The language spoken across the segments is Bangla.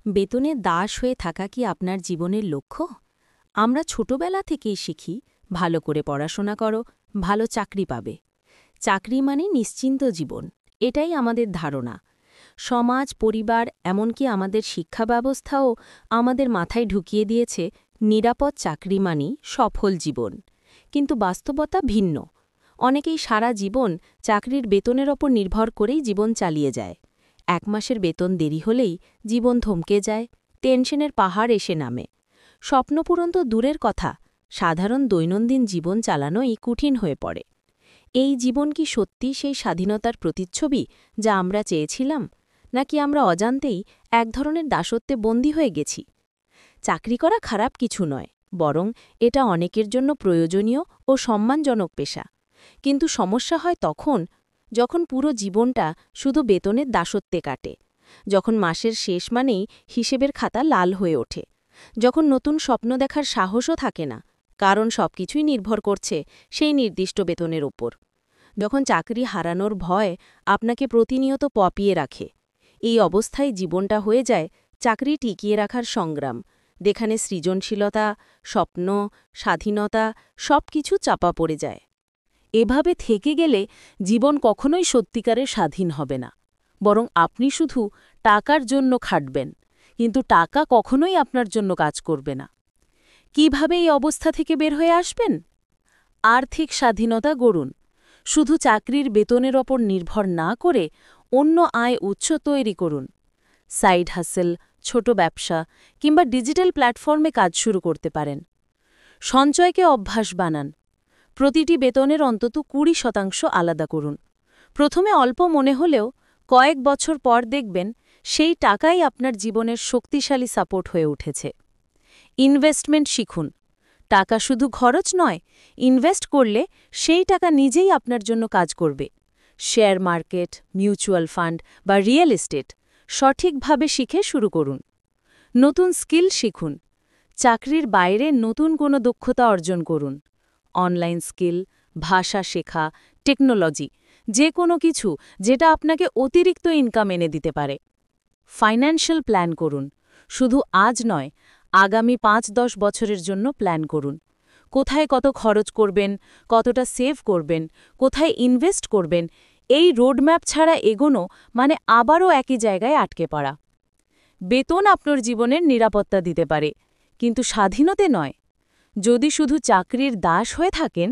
বেতনে দাস হয়ে থাকা কি আপনার জীবনের লক্ষ্য? আমরা ছোটবেলা থেকেই শিখি ভালো করে পড়াশোনা করো, ভালো চাকরি পাবে। চাকরি মানে নিশ্চিন্ত জীবন, এটাই আমাদের ধারণা। সমাজ, পরিবার, এমনকি আমাদের শিক্ষা ব্যবস্থাও আমাদের মাথায় ঢুকিয়ে দিয়েছে নিরাপদ চাকরি মানেই সফল জীবন। কিন্তু বাস্তবতা ভিন্ন। অনেকেই সারা জীবন চাকরির বেতনের ওপর নির্ভর করেই জীবন চালিয়ে যায়। 1 মাসের বেতন দেরি হলেই জীবন থমকে যায়, টেনশনের পাহাড় এসে নামে। স্বপ্নপূরণ তো দূরের কথা, সাধারণ দৈনন্দিন জীবন চালানোই কঠিন হয়ে পড়ে। এই জীবন কি সত্যি সেই স্বাধীনতার প্রতিচ্ছবি যা আমরা চেয়েছিলাম, নাকি আমরা অজান্তেই এক ধরনের দাসত্বে বন্দী হয়ে গেছি? চাকরি করা খারাপ কিছু নয়, বরং এটা অনেকের জন্য প্রয়োজনীয় ও সম্মানজনক পেশা। কিন্তু সমস্যা হয় তখন, যখন পুরো জীবনটা শুধু বেতনের দাসত্বে কাটে, যখন মাসের শেষ মানেই হিসেবের খাতা লাল হয়ে ওঠে, যখন নতুন স্বপ্ন দেখার সাহসও থাকে না, কারণ সবকিছুই নির্ভর করছে সেই নির্দিষ্ট বেতনের ওপর। যখন চাকরি হারানোর ভয় আপনাকে প্রতিনিয়ত পপিয়ে রাখে। এই অবস্থায় জীবনটা হয়ে যায় চাকরি টিকিয়ে রাখার সংগ্রাম, যেখানে সৃজনশীলতা, স্বপ্ন, স্বাধীনতা সবকিছু চাপা পড়ে যায়। এভাবে থেকে গেলে জীবন কখনোই সত্যিকারের স্বাধীন হবে না, বরং আপনি শুধু টাকার জন্য খাটবেন, কিন্তু টাকা কখনোই আপনার জন্য কাজ করবে না। কিভাবে এই অবস্থা থেকে বের হয়ে আসবেন? আর্থিক স্বাধীনতা গড়ুন। শুধু চাকরির বেতনের ওপর নির্ভর না করে অন্য আয় উৎস তৈরি করুন। সাইড হাসেল, ছোট ব্যবসা কিংবা ডিজিটাল প্ল্যাটফর্মে কাজ শুরু করতে পারেন। সঞ্চয়কে অভ্যাস বানান। প্রতিটি বেতনের অন্তত 20% আলাদা করুন। প্রথমে অল্প মনে হলেও কয়েক বছর পর দেখবেন সেই টাকাই আপনার জীবনের শক্তিশালী সাপোর্ট হয়ে উঠেছে। ইনভেস্টমেন্ট শিখুন। টাকা শুধু খরচ নয়, ইনভেস্ট করলে সেই টাকা নিজেই আপনার জন্য কাজ করবে। শেয়ার মার্কেট, মিউচুয়াল ফান্ড বা রিয়েল এস্টেট সঠিকভাবে শিখে শুরু করুন। নতুন স্কিল শিখুন। চাকরির বাইরে নতুন কোনো দক্ষতা অর্জন করুন। অনলাইন স্কিল, ভাষা শেখা, টেকনোলজি, যে কোনো কিছু যেটা আপনাকে অতিরিক্ত ইনকাম এনে দিতে পারে। ফাইন্যান্সিয়াল প্ল্যান করুন। শুধু আজ নয়, আগামী 5-10 বছরের জন্য প্ল্যান করুন। কোথায় কত খরচ করবেন, কতটা সেভ করবেন, কোথায় ইনভেস্ট করবেন, এই রোডম্যাপ ছাড়া এগোনো মানে আবারও একই জায়গায় আটকে পড়া। বেতন আপনার জীবনের নিরাপত্তা দিতে পারে, কিন্তু স্বাধীনতা নয়। যদি শুধু চাকরির দাস হয়ে থাকেন,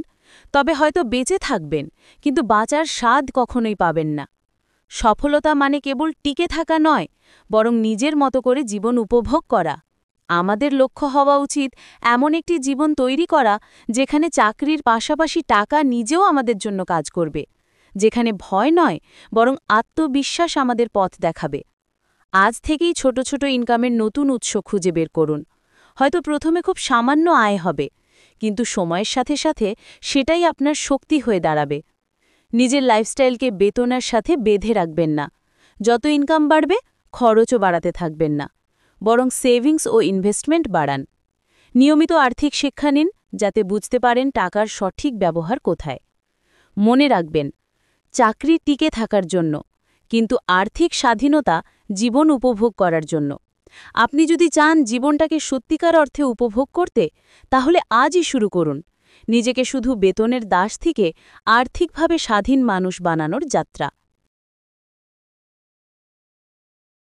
তবে হয়তো বেঁচে থাকবেন, কিন্তু বাঁচার স্বাদ কখনোই পাবেন না। সফলতা মানে কেবল টিকে থাকা নয়, বরং নিজের মতো করে জীবন উপভোগ করা। আমাদের লক্ষ্য হওয়া উচিত এমন একটি জীবন তৈরি করা যেখানে চাকরির পাশাপাশি টাকা নিজেও আমাদের জন্য কাজ করবে, যেখানে ভয় নয়, বরং আত্মবিশ্বাস আমাদের পথ দেখাবে। আজ থেকেই ছোট ছোট ইনকামের নতুন উৎস খুঁজে বের করুন। হয়তো প্রথমে খুব সামান্য আয় হবে, কিন্তু সময়ের সাথে সাথে সেটাই আপনার শক্তি হয়ে দাঁড়াবে। নিজের লাইফস্টাইলকে বেতনের সাথে বেঁধে রাখবেন না। যত ইনকাম বাড়বে, খরচও বাড়াতে থাকবেন না, বরং সেভিংস ও ইনভেস্টমেন্ট বাড়ান। নিয়মিত আর্থিক শিক্ষা নিন, যাতে বুঝতে পারেন টাকার সঠিক ব্যবহার কোথায়। মনে রাখবেন, চাকরি টিকে থাকার জন্য, কিন্তু আর্থিক স্বাধীনতা জীবন উপভোগ করার জন্য। আপনি যদি চান জীবনটাকে সত্যিকার অর্থে উপভোগ করতে, তাহলে আজই শুরু করুন নিজেকে শুধু বেতনের দাস থেকে আর্থিকভাবে স্বাধীন মানুষ বানানোর যাত্রা।